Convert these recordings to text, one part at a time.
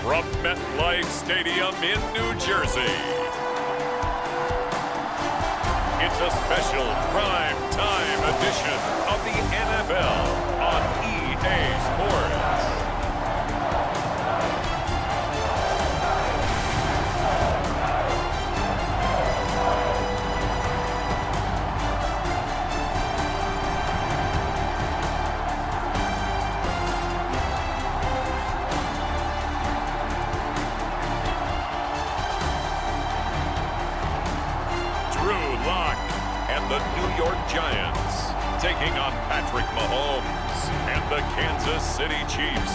from MetLife Stadium in New Jersey. It's a special prime time edition of the NFL on EA Sports. The New York Giants taking on Patrick Mahomes and the Kansas City Chiefs.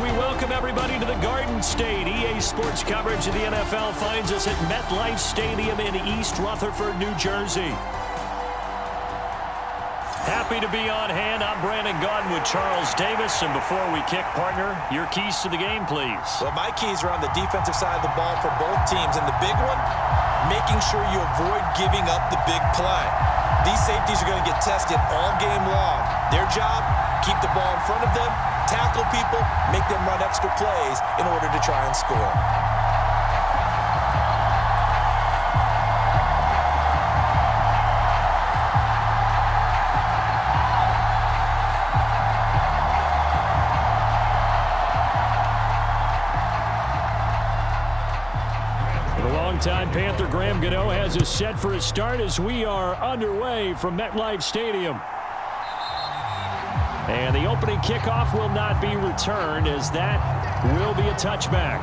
We welcome everybody to the Garden State. EA Sports coverage of the NFL finds us at MetLife Stadium in East Rutherford, New Jersey. Happy to be on hand. I'm Brandon Gaudin with Charles Davis. And before we kick, partner, your keys to the game, please. Well, my keys are on the defensive side of the ball for both teams. And the big one, making sure you avoid giving up the big play. These safeties are going to get tested all game long. Their job, keep the ball in front of them, tackle people, make them run extra plays in order to try and score. Time Panther Graham Gano has us set for a start as we are underway from MetLife Stadium. And the opening kickoff will not be returned as that will be a touchback.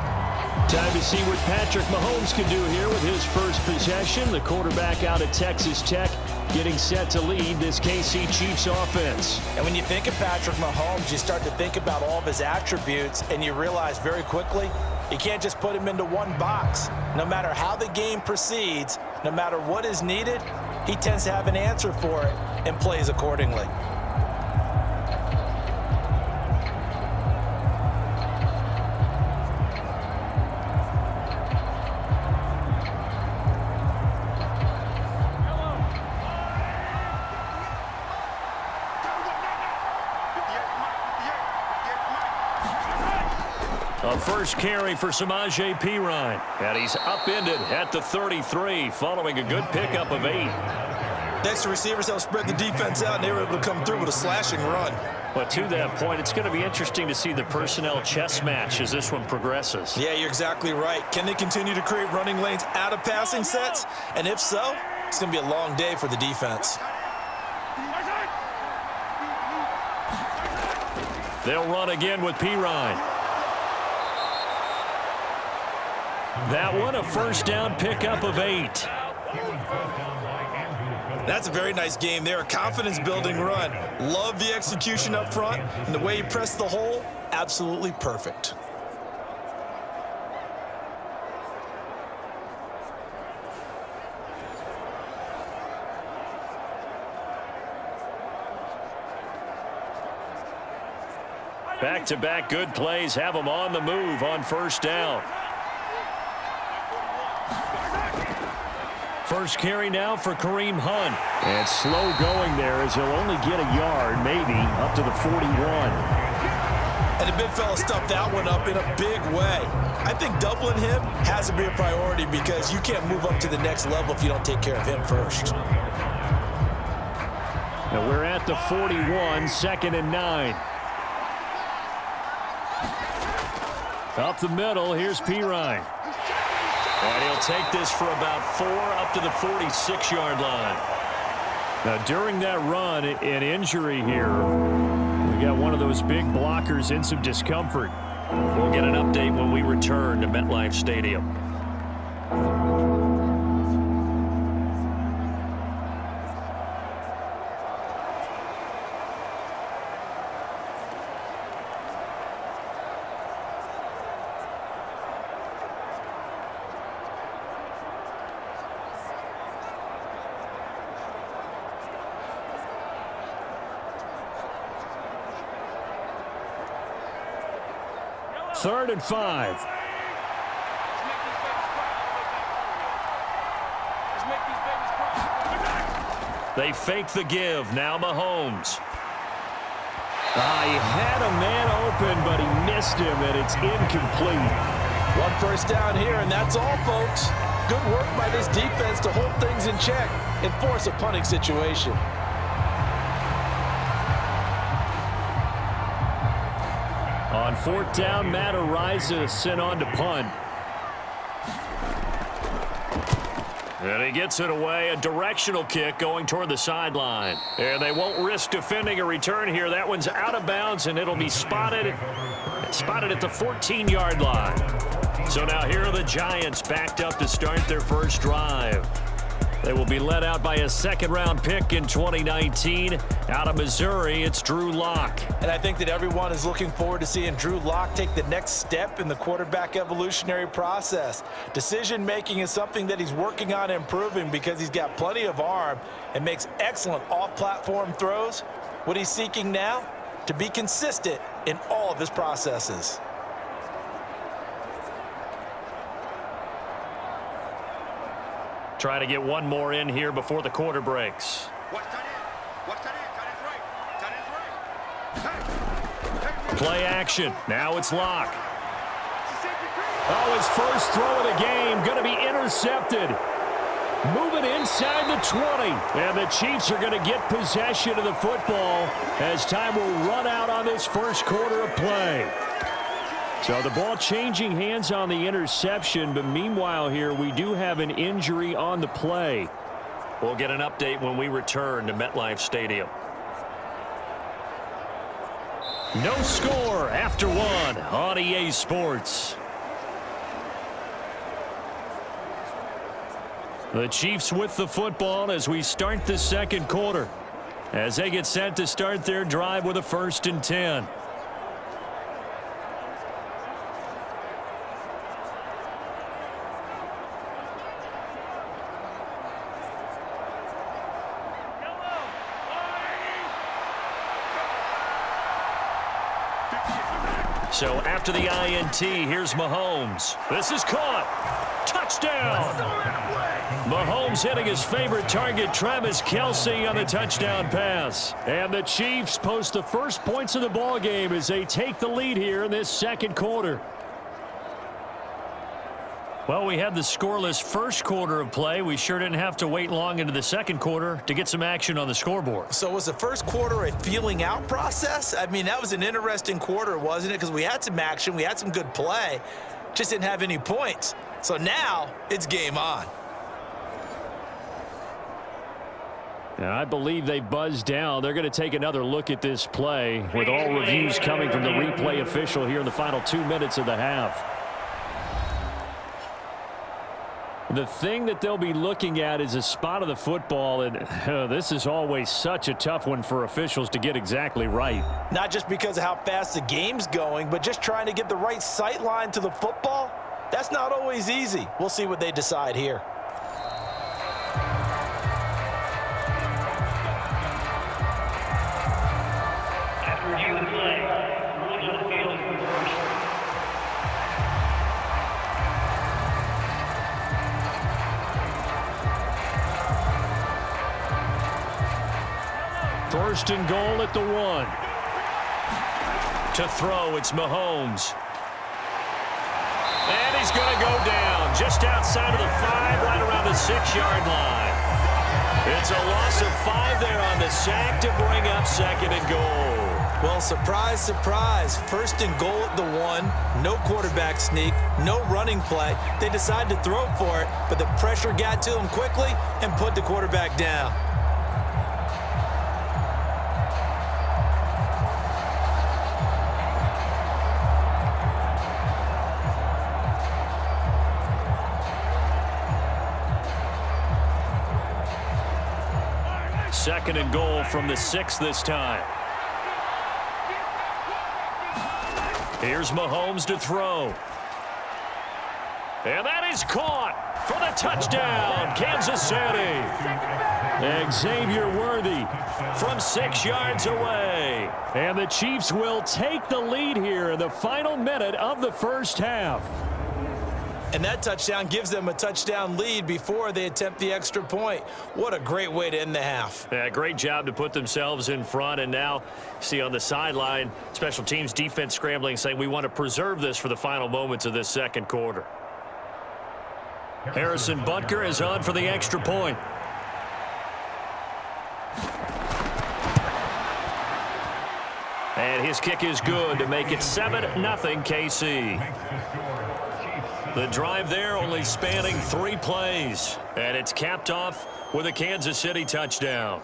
Time to see what Patrick Mahomes can do here with his first possession. The quarterback out of Texas Tech getting set to lead this KC Chiefs offense. And when you think of Patrick Mahomes, you start to think about all of his attributes, and you realize very quickly you can't just put him into one box. No matter how the game proceeds, no matter what is needed, he tends to have an answer for it and plays accordingly. A first carry for Samaje Perine. And he's upended at the 33 following a good pickup of 8. Next, receivers help spread the defense out, and they were able to come through with a slashing run. But to that point, it's going to be interesting to see the personnel chess match as this one progresses. Yeah, you're exactly right. Can they continue to create running lanes out of passing sets? And if so, it's going to be a long day for the defense. They'll run again with Perine. That one, a first down pickup of 8. That's a very nice game there. A confidence-building run. Love the execution up front, and the way he pressed the hole, absolutely perfect. Back-to-back good plays have them on the move on first down. First carry now for Kareem Hunt. And slow going there as he'll only get a yard, maybe, up to the 41. And the big fella stuffed that one up in a big way. I think doubling him has to be a priority because you can't move up to the next level if you don't take care of him first. Now we're at the 41, 2nd and 9. Up the middle, here's Perine. And he'll take this for about 4 up to the 46-yard line. Now, during that run, an injury here. We got one of those big blockers in some discomfort. We'll get an update when we return to MetLife Stadium. Third and 5. They fake the give. Now Mahomes. He had a man open, but he missed him, and it's incomplete. One first down here, and that's all, folks. Good work by this defense to hold things in check and force a punting situation. On fourth down, Matt Araiza sent on to punt. And he gets it away, a directional kick going toward the sideline. And they won't risk defending a return here. That one's out of bounds, and it'll be spotted at the 14-yard line. So now here are the Giants backed up to start their first drive. They will be led out by a second-round pick in 2019. Out of Missouri, it's Drew Lock. And I think that everyone is looking forward to seeing Drew Lock take the next step in the quarterback evolutionary process. Decision-making is something that he's working on improving because he's got plenty of arm and makes excellent off-platform throws. What he's seeking now? To be consistent in all of his processes. Try to get one more in here before the quarter breaks. Play action. Now it's Lock. Oh, his first throw of the game going to be intercepted. Moving inside the 20. And the Chiefs are going to get possession of the football as time will run out on this first quarter of play. So the ball changing hands on the interception, but meanwhile here we do have an injury on the play. We'll get an update when we return to MetLife Stadium. No score after one on EA Sports. The Chiefs with the football as we start the second quarter, as they get set to start their drive with a 1st and 10. So after the INT, here's Mahomes. This is caught. Touchdown. Mahomes hitting his favorite target, Travis Kelce, on the touchdown pass. And the Chiefs post the first points of the ball game as they take the lead here in this second quarter. Well, we had the scoreless first quarter of play. We sure didn't have to wait long into the second quarter to get some action on the scoreboard. So was the first quarter a feeling out process? I mean, that was an interesting quarter, wasn't it? Because we had some action, we had some good play, just didn't have any points. So now it's game on. And I believe they buzzed down. They're going to take another look at this play with all reviews coming from the replay official here in the final 2 minutes of the half. The thing that they'll be looking at is a spot of the football, and this is always such a tough one for officials to get exactly right. Not just because of how fast the game's going, but just trying to get the right sight line to the football. That's not always easy. We'll see what they decide here. After review of the play, rules on the field in reverse. First and goal at the 1. To throw, it's Mahomes. And he's going to go down just outside of the 5, right around the 6-yard line. It's a loss of 5 there on the sack to bring up 2nd and goal. Well, surprise, surprise. 1st and goal at the 1. No quarterback sneak, no running play. They decide to throw for it, but the pressure got to them quickly and put the quarterback down. Second and goal from the 6 this time. Here's Mahomes to throw. And that is caught for the touchdown, Kansas City. Xavier Worthy from 6 yards away. And the Chiefs will take the lead here in the final minute of the first half. And that touchdown gives them a touchdown lead before they attempt the extra point. What a great way to end the half. Yeah, great job to put themselves in front. And now, see on the sideline, special teams defense scrambling, saying we want to preserve this for the final moments of this second quarter. Harrison Butker is on for the extra point. And his kick is good to make it 7-0 KC. The drive there only spanning 3 plays. And it's capped off with a Kansas City touchdown.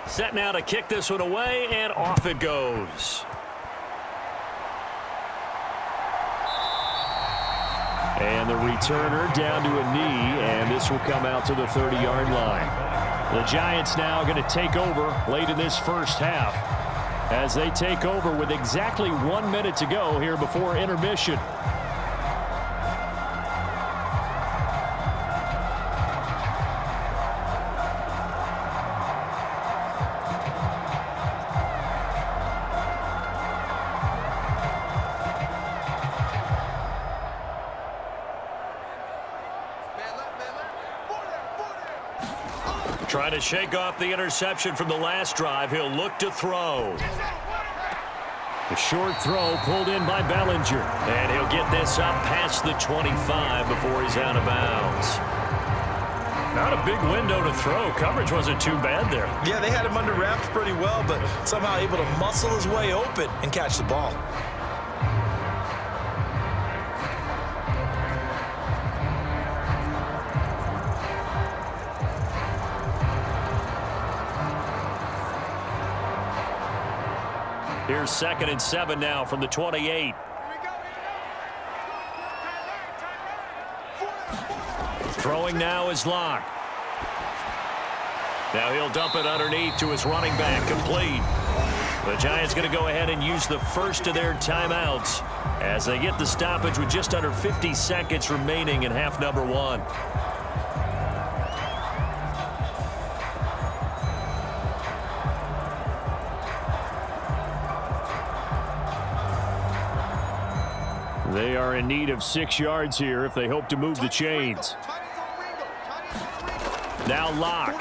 Set now to kick this one away, and off it goes. And the returner down to a knee, and this will come out to the 30-yard line. The Giants now going to take over late in this first half as they take over with exactly 1 minute to go here before intermission. Trying to shake off the interception from the last drive. He'll look to throw. The short throw pulled in by Bellinger. And he'll get this up past the 25 before he's out of bounds. Not a big window to throw. Coverage wasn't too bad there. Yeah, they had him under wraps pretty well, but somehow able to muscle his way open and catch the ball. Here's 2nd and 7 now from the 28. Throwing now is Locke. Now he'll dump it underneath to his running back, complete. The Giants going to go ahead and use the first of their timeouts as they get the stoppage with just under 50 seconds remaining in half number 1. They are in need of 6 yards here if they hope to move the chains. Now Locke.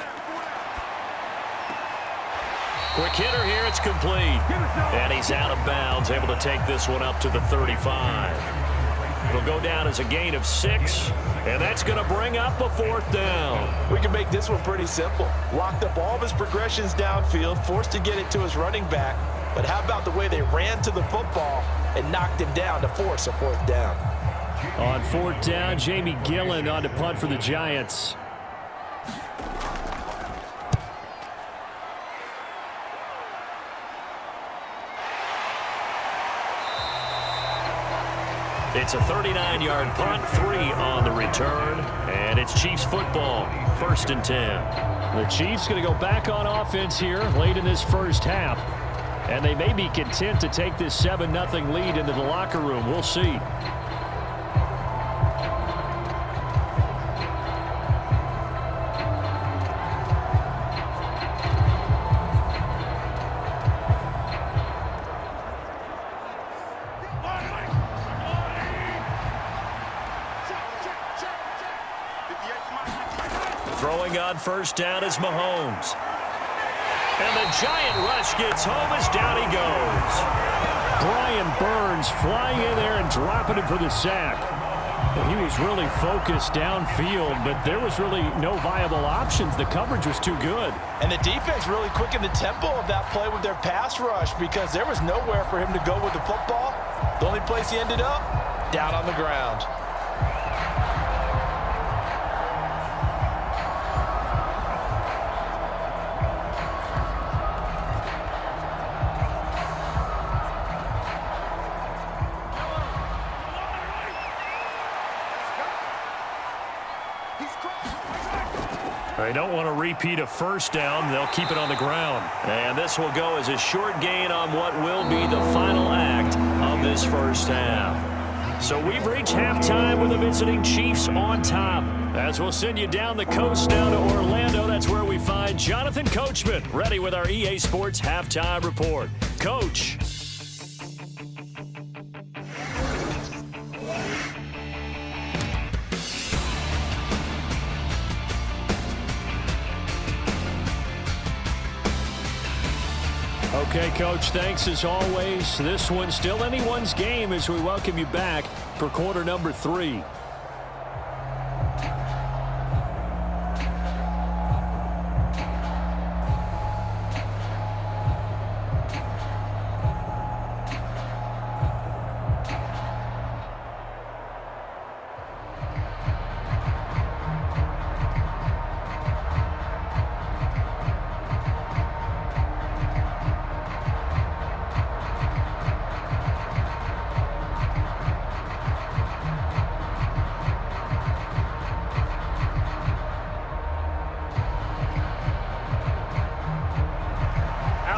Quick hitter here. It's complete. And he's out of bounds, able to take this one up to the 35. It'll go down as a gain of 6, and that's going to bring up a 4th down. We can make this one pretty simple. Locked up all of his progressions downfield, forced to get it to his running back. But how about the way they ran to the football and knocked him down to force a 4th down? On 4th down, Jamie Gillen on to punt for the Giants. It's a 39-yard punt, 3 on the return, and it's Chiefs football, 1st and 10. The Chiefs going to go back on offense here late in this first half, and they may be content to take this 7-0 lead into the locker room. We'll see. Throwing on 1st down is Mahomes. And the giant rush gets home as down he goes. Brian Burns flying in there and dropping him for the sack. And he was really focused downfield, but there was really no viable options. The coverage was too good. And the defense really quickened the tempo of that play with their pass rush because there was nowhere for him to go with the football. The only place he ended up, down on the ground. They don't want to repeat a first down. They'll keep it on the ground. And this will go as a short gain on what will be the final act of this first half. So we've reached halftime with the visiting Chiefs on top. As we'll send you down the coast now to Orlando, that's where we find Jonathan Coachman, ready with our EA Sports Halftime Report. Coach. Okay, Coach, thanks as always. This one's still anyone's game as we welcome you back for quarter number 3.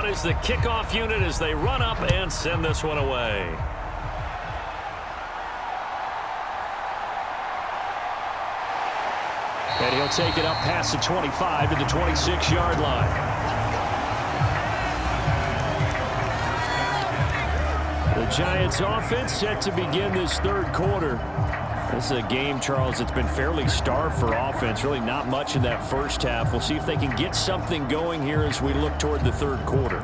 Is the kickoff unit as they run up and send this one away. And he'll take it up past the 25 to the 26-yard line. The Giants offense set to begin this third quarter. This is a game, Charles, that's been fairly starved for offense. Really not much in that first half. We'll see if they can get something going here as we look toward the third quarter.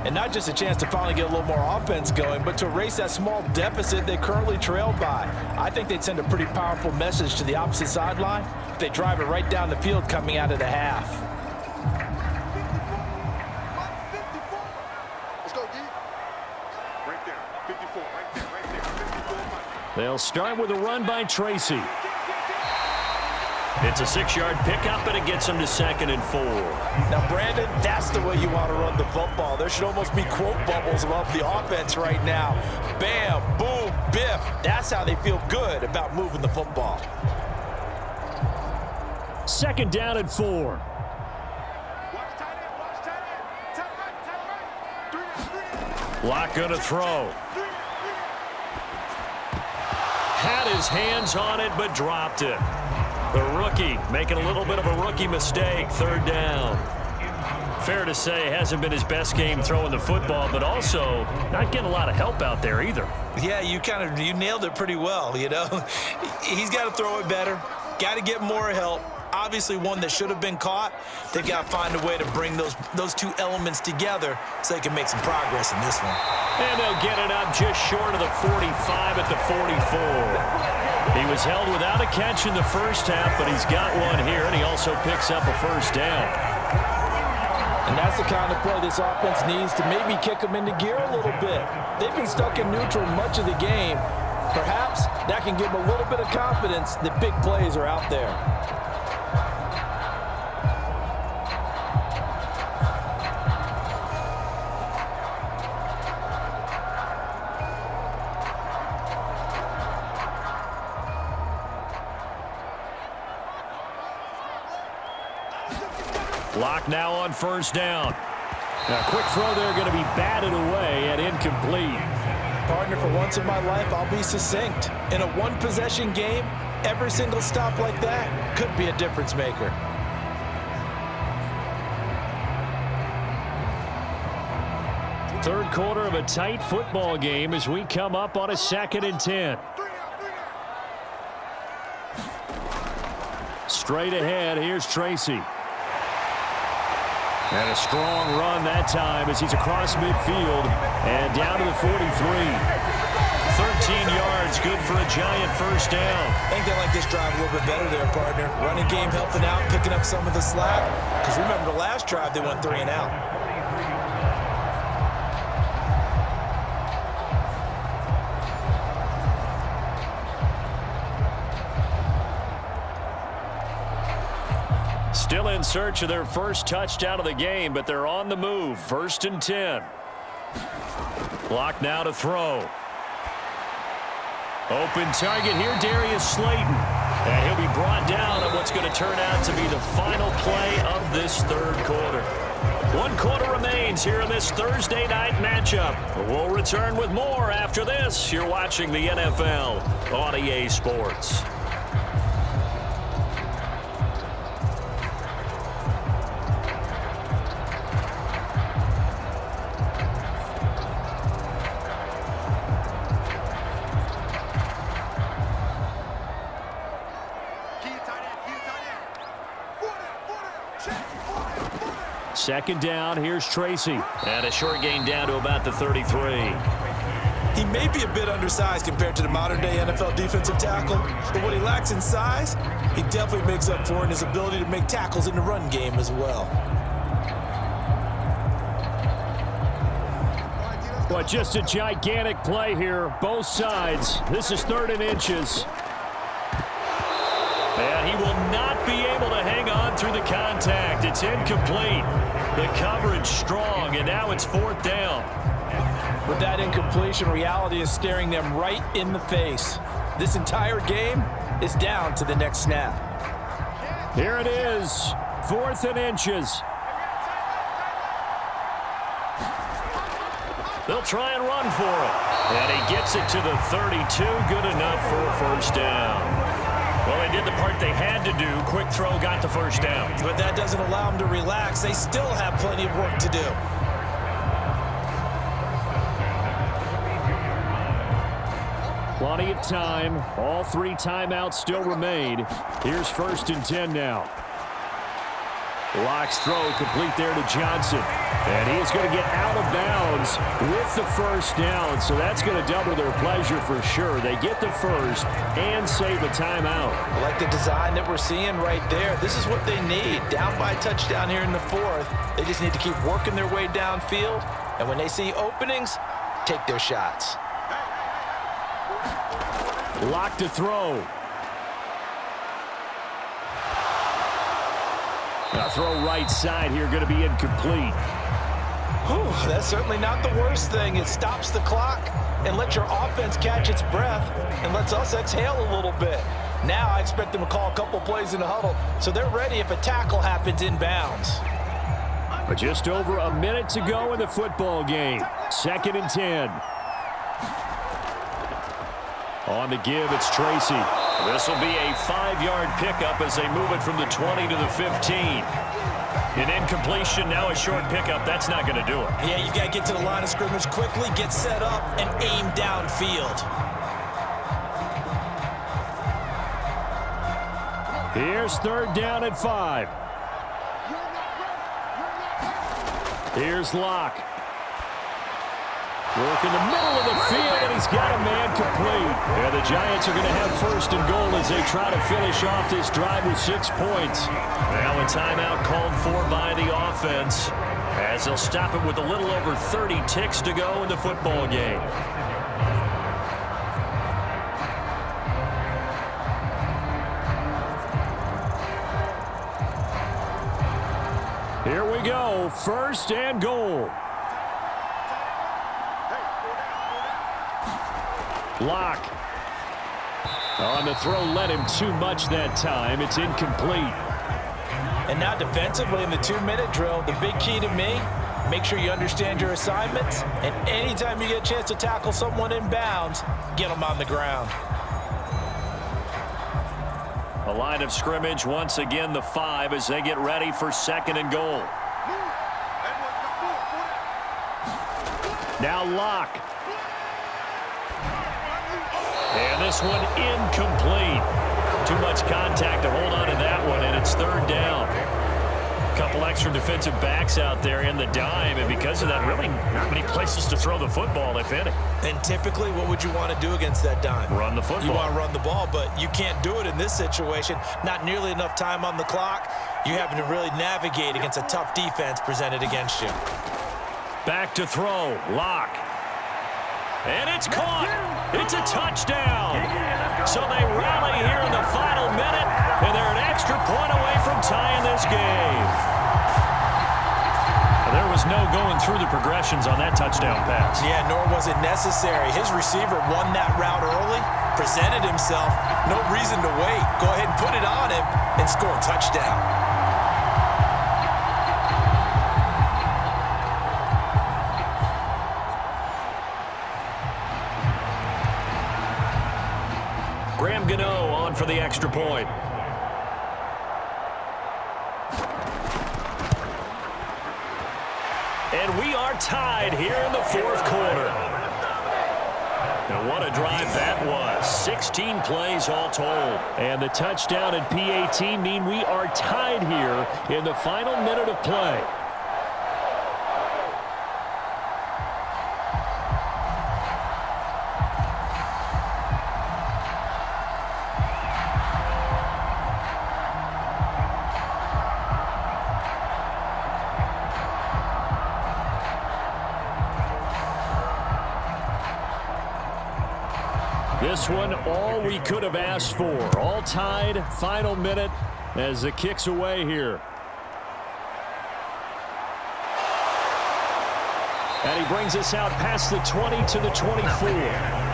And not just a chance to finally get a little more offense going, but to erase that small deficit they currently trailed by. I think they'd send a pretty powerful message to the opposite sideline if they drive it right down the field coming out of the half. Let's go, D. Right there, 54, right there, 54. They'll start with a run by Tracy. It's a 6-yard pickup, and it gets him to 2nd and 4. Now, Brandon, that's the way you want to run the football. There should almost be quote bubbles above the offense right now. Bam, boom, biff. That's how they feel good about moving the football. 2nd down and 4. Watch tight end, watch tight end. Tight right. Lock going to throw. Had his hands on it, but dropped it. The rookie making a little bit of a rookie mistake, 3rd down. Fair to say, hasn't been his best game throwing the football, but also not getting a lot of help out there either. Yeah, you nailed it pretty well, you know. He's got to throw it better, got to get more help. Obviously one that should have been caught. They've got to find a way to bring those two elements together so they can make some progress in this one. And they'll get it up just short of the 45 at the 44. He was held without a catch in the first half, but he's got one here, and he also picks up a 1st down. And that's the kind of play this offense needs to maybe kick them into gear a little bit. They've been stuck in neutral much of the game. Perhaps that can give them a little bit of confidence that big plays are out there. Lock now on 1st down. Now, quick throw there, going to be batted away and incomplete. Partner, for once in my life, I'll be succinct. In a one-possession game, every single stop like that could be a difference maker. Third quarter of a tight football game as we come up on a 2nd and 10. Straight ahead, here's Tracy. And a strong run that time as he's across midfield and down to the 43. 13 yards, good for a Giant 1st down. I think they like this drive a little bit better there, partner. Running game helping out, picking up some of the slack. Because remember the last drive, they went 3 and out. Still in search of their first touchdown of the game, but they're on the move. 1st and 10. Block now to throw. Open target here, Darius Slayton. And he'll be brought down on what's going to turn out to be the final play of this third quarter. 1 quarter remains here in this Thursday night matchup. We'll return with more after this. You're watching the NFL on EA Sports. Second down, here's Tracy. And a short gain down to about the 33. He may be a bit undersized compared to the modern-day NFL defensive tackle, but what he lacks in size, he definitely makes up for in his ability to make tackles in the run game as well. But just a gigantic play here, both sides. This is 3rd and inches. And he will not be able to hang on through the contact. It's incomplete. The coverage strong, and now it's 4th down. With that incompletion, reality is staring them right in the face. This entire game is down to the next snap. Here it is, 4th and inches. They'll try and run for it. And he gets it to the 32, good enough for a 1st down. Well, they did the part they had to do. Quick throw, got the 1st down. But that doesn't allow them to relax. They still have plenty of work to do. Plenty of time. All 3 timeouts still remain. Here's 1st and 10 now. Lock's throw complete there to Johnson. And he is going to get out of bounds with the 1st down. So that's going to double their pleasure for sure. They get the 1st and save a timeout. I like the design that we're seeing right there. This is what they need. Down by a touchdown here in the 4th. They just need to keep working their way downfield. And when they see openings, take their shots. Lock to throw. Now throw right side here, going to be incomplete. Whew, that's certainly not the worst thing. It stops the clock and lets your offense catch its breath and lets us exhale a little bit. Now I expect them to call a couple plays in the huddle, so they're ready if a tackle happens inbounds. But just over a minute to go in the football game. 2nd and 10. On the give, it's Tracy. This will be a 5-yard pickup as they move it from the 20 to the 15. An incompletion, now a short pickup. That's not going to do it. Yeah, you got to get to the line of scrimmage quickly, get set up, and aim downfield. Here's 3rd down at 5. Here's Locke. Work in the middle of the field, and he's got a man complete. Yeah, the Giants are going to have 1st and goal as they try to finish off this drive with 6 points. Now a timeout called for by the offense as they'll stop it with a little over 30 ticks to go in the football game. Here we go, 1st and goal. Locke. On the throw, led him too much that time. It's incomplete. And now defensively in the 2-minute drill, the big key to me, make sure you understand your assignments, and anytime you get a chance to tackle someone in bounds, get them on the ground. A line of scrimmage, once again the 5 as they get ready for 2nd and goal. Now Locke. And this one incomplete. Too much contact to hold on to that one, and it's 3rd down. A couple extra defensive backs out there in the dime, and because of that, really not many places to throw the football, if any. And typically, what would you want to do against that dime? Run the football. You want to run the ball, but you can't do it in this situation. Not nearly enough time on the clock. You're having to really navigate against a tough defense presented against you. Back to throw. Locke. And it's caught. It's a touchdown. So they rally here in the final minute, and they're an extra point away from tying this game. There was no going through the progressions on that touchdown pass. Yeah, nor was it necessary. His receiver won that route early, presented himself. No reason to wait. Go ahead and put it on him and score a touchdown. Gano on for the extra point. And we are tied here in the fourth quarter. And what a drive that was. 16 plays all told. And the touchdown and PAT mean we are tied here in the final minute of play. This one, all we could have asked for. All tied, final minute as the kick's away here. And he brings us out past the 20 to the 24.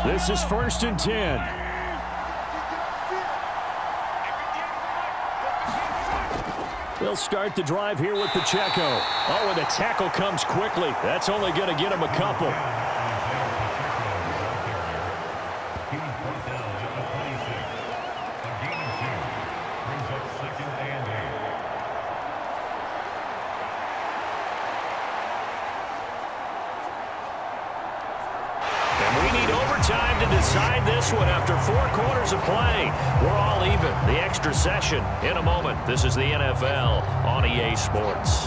This is 1st and 10. They'll start the drive here with Pacheco. Oh, and the tackle comes quickly. That's only going to get him a couple. Time to decide this one after 4 quarters of play. We're all even. The extra session in a moment. This is the NFL on EA Sports.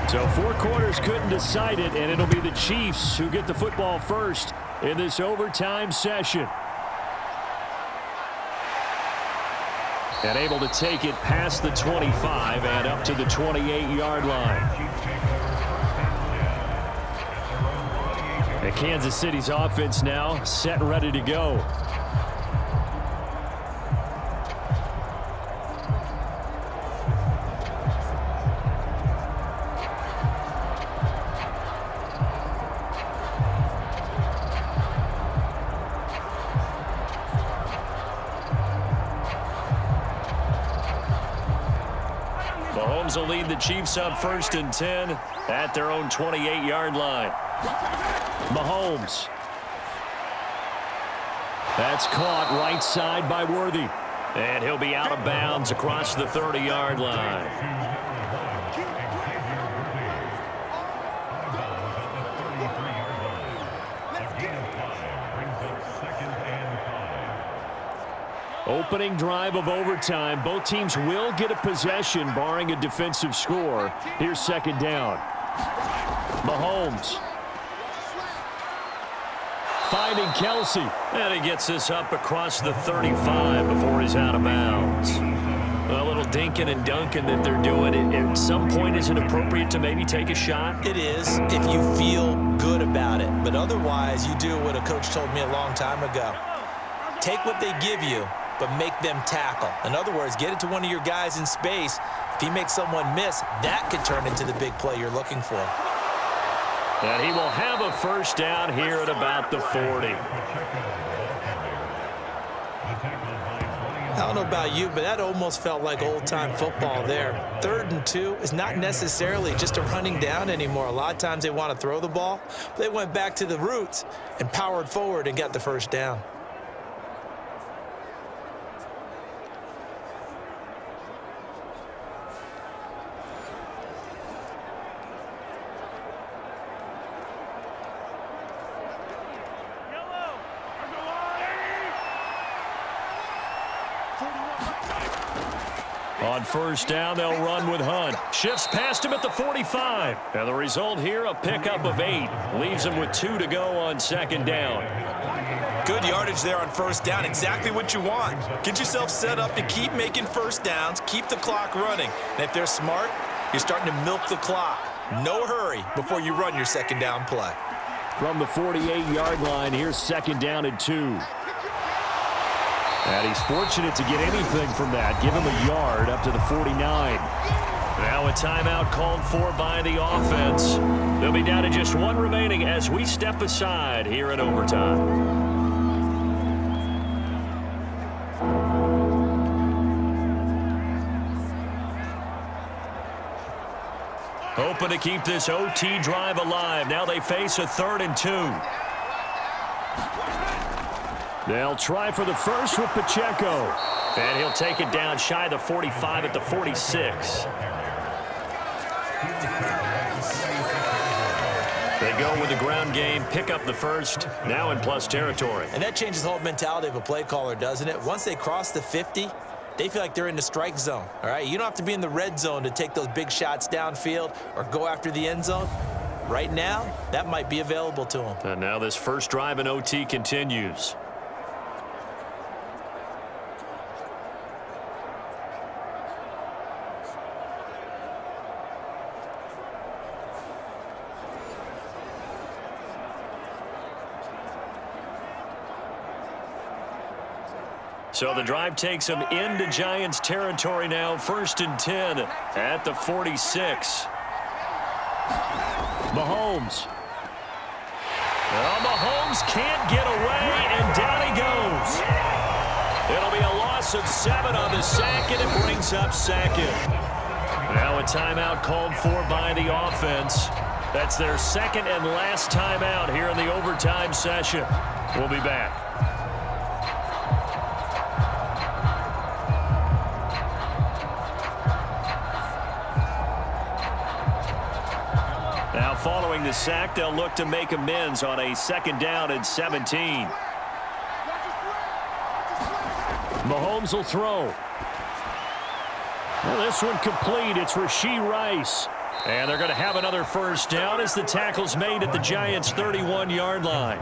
So 4 quarters couldn't decide it, and it'll be the Chiefs who get the football first in this overtime session. And able to take it past the 25 and up to the 28-yard line. And Kansas City's offense now set and ready to go. Mahomes will lead the Chiefs up 1st and 10 at their own 28-yard line. Mahomes. That's caught right side by Worthy. And he'll be out of bounds across the 30-yard line. Opening drive of overtime. Both teams will get a possession, barring a defensive score. Here's 2nd down. Mahomes. Finding Kelsey. And he gets this up across the 35 before he's out of bounds. A little dinking and dunking that they're doing. At some point, is it appropriate to maybe take a shot? It is, if you feel good about it. But otherwise, you do what a coach told me a long time ago. Take what they give you, but make them tackle. In other words, get it to one of your guys in space. If he makes someone miss, that could turn into the big play you're looking for. And he will have a 1st down here at about the 40. I don't know about you, but that almost felt like old-time football there. 3rd and 2 is not necessarily just a running down anymore. A lot of times they want to throw the ball. But they went back to the roots and powered forward and got the 1st down. On first down, they'll run with Hunt. Shifts past him at the 45. And the result here, a pickup of 8. Leaves him with 2 to go on second down. Good yardage there on first down. Exactly what you want. Get yourself set up to keep making first downs, keep the clock running. And if they're smart, you're starting to milk the clock. No hurry before you run your second down play. From the 48-yard line, here's second down and 2. And he's fortunate to get anything from that. Give him a yard up to the 49. Now a timeout called for by the offense. They'll be down to just 1 remaining as we step aside here in overtime. Hoping to keep this OT drive alive. Now they face a 3rd and 2. They'll try for the first with Pacheco. And he'll take it down shy of the 45 at the 46. They go with the ground game, pick up the first, now in plus territory. And that changes the whole mentality of a play caller, doesn't it? Once they cross the 50, they feel like they're in the strike zone, all right? You don't have to be in the red zone to take those big shots downfield or go after the end zone. Right now, that might be available to them. And now this first drive in OT continues. So the drive takes them into Giants territory now. 1st and 10 at the 46. Mahomes. Well, Mahomes can't get away, and down he goes. It'll be a loss of 7 on the sack, and it brings up 2nd. Now a timeout called for by the offense. That's their 2nd and last timeout here in the overtime session. We'll be back. Now following the sack, they'll look to make amends on a 2nd down and 17. Mahomes will throw. Well, this one complete. It's Rashee Rice. And they're going to have another first down as the tackle's made at the Giants' 31-yard line. A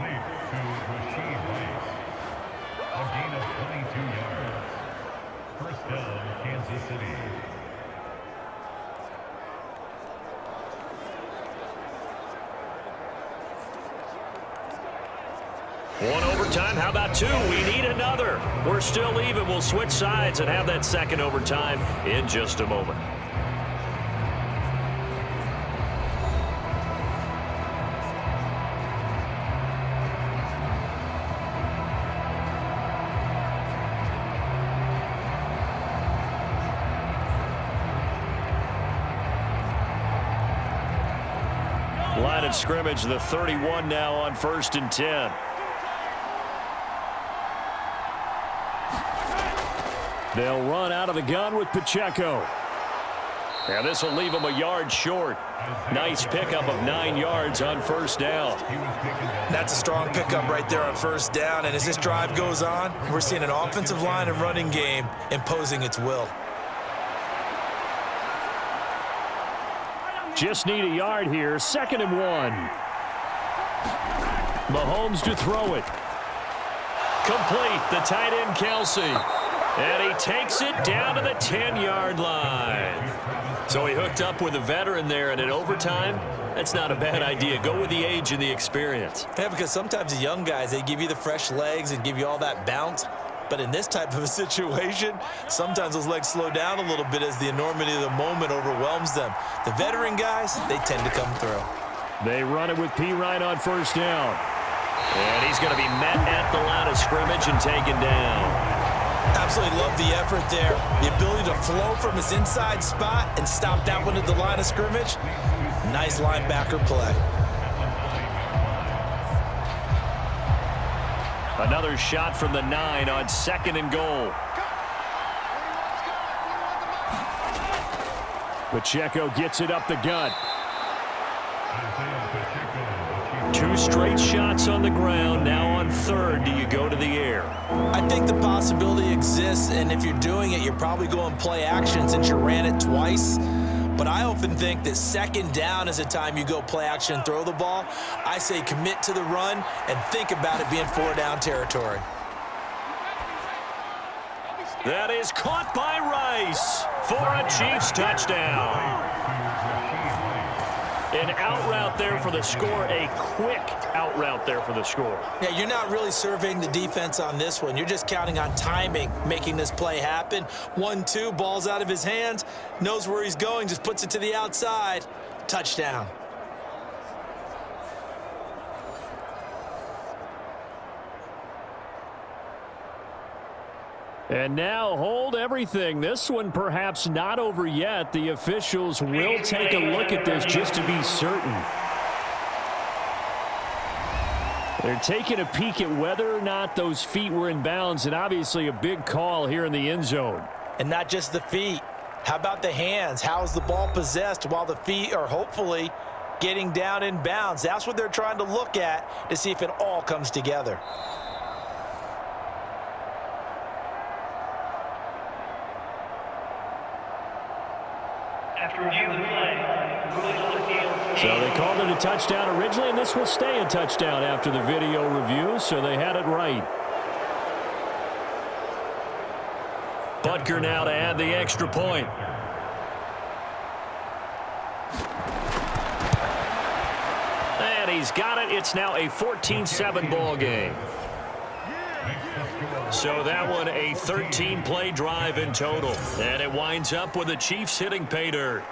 gain of 22 yards. First down, Kansas City. One overtime. How about 2? We need another. We're still even. We'll switch sides and have that 2nd overtime in just a moment. Line of scrimmage, the 31 now on 1st and 10. They'll run out of the gun with Pacheco. And this will leave them a yard short. Nice pickup of 9 yards on first down. That's a strong pickup right there on first down. And as this drive goes on, we're seeing an offensive line and running game imposing its will. Just need a yard here. 2nd and 1. Mahomes to throw it. Complete. The tight end, Kelsey. And he takes it down to the 10-yard line. So he hooked up with a veteran there, and in overtime, that's not a bad idea. Go with the age and the experience. Yeah, because sometimes the young guys, they give you the fresh legs and give you all that bounce. But in this type of a situation, sometimes those legs slow down a little bit as the enormity of the moment overwhelms them. The veteran guys, they tend to come through. They run it with P. Ryan on first down. And he's going to be met at the line of scrimmage and taken down. Absolutely love the effort there. The ability to flow from his inside spot and stop that one at the line of scrimmage. Nice linebacker play. Another shot from the 9 on 2nd and goal. Pacheco gets it up the gut. 2 straight shots on the ground. Now on third, do you go to the air? I think the possibility exists, and if you're doing it, you're probably going play action since you ran it twice. But I often think that second down is the time you go play action and throw the ball. I say commit to the run and think about it being 4-down territory. That is caught by Rice for a Chiefs touchdown. An out route there for the score, a quick out route there for the score. Yeah, you're not really surveying the defense on this one. You're just counting on timing, making this play happen. 1-2, ball's out of his hands, knows where he's going, just puts it to the outside. Touchdown. And now hold everything. This one perhaps not over yet. The officials will take a look at this just to be certain. They're taking a peek at whether or not those feet were in bounds, and obviously a big call here in the end zone. And not just the feet. How about the hands? How is the ball possessed while the feet are hopefully getting down in bounds? That's what they're trying to look at to see if it all comes together. After review of the play, rulings on the field. So they called it a touchdown originally, and this will stay a touchdown after the video review, so they had it right. Butker now to add the extra point. And he's got it. It's now a 14-7 ball game. So that one a 13-play drive in total. And it winds up with the Chiefs hitting pay dirt.